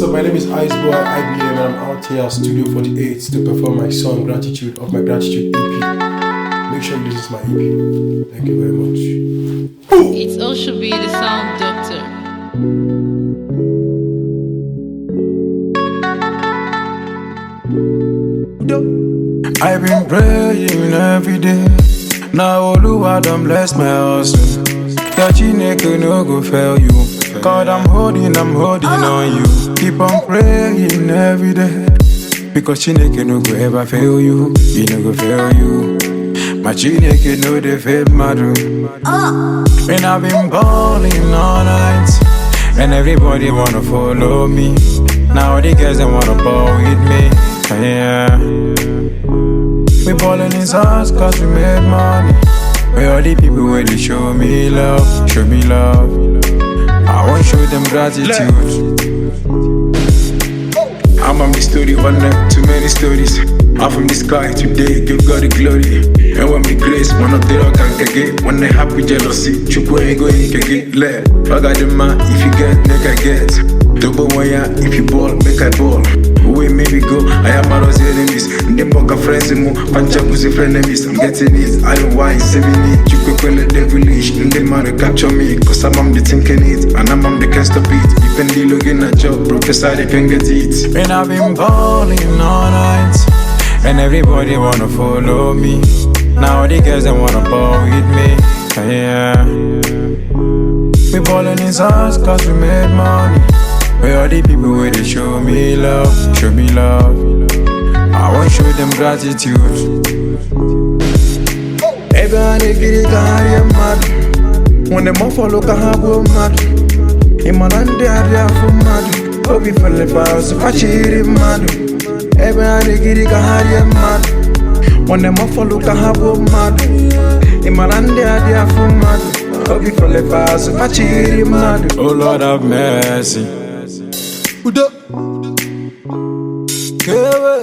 up? My name is Iceboy IBM and I'm out here at Studio 48 to perform my song Gratitude of my Gratitude EP. Make sure you listen to my EP. Thank you very much. It all should be the sound doctor. I've been praying every day. Now Oluwa don bless my hustle. Your Chineke no go fail you. God, I'm holding on you. Keep on praying every day, because Chineke no go ever fail you. He no go fail you. My Chineke no dey fail madu. And I've been balling all night, and everybody wanna follow me. Now the girls they wanna ball with me. Yeah. We ballin' in house cause we made money. Where all the people where they show me love. I won't show them gratitude. I'm on the story, one night, too many stories. I'm from the sky today, give God the glory. And when we grace, one of the rock and get. When they happy jealousy, chukwu ain't go in get left. I got the man, if you get, make I get. Double wire, if you ball, make I ball. Away maybe go, I am my lost enemies. Them boka friends in mo, pancha pussy frenemies. I'm getting it, I don't why, saving it. You quick when the devilish, and they man to capture me. Cause I'm the thinking it, and I'm the can't stop it. Even the looking at job, professor, they can get it. And I've been balling all night, and everybody wanna follow me. Now the girls they wanna ball with me. Yeah. We ballin' in house cause we made money. Where all the people where they show me love. I won't show them gratitude. Everybody get it, carry a mad. When them off follow, can have go mad. In my land they are for mad. Obi for the house, if I cheat it mad. Everybody get it, carry a mad. When them off follow, can have go mad. In my land they are for mad. Obi for the house, if I cheat it mad. Oh Lord have mercy. Udo. Kewe.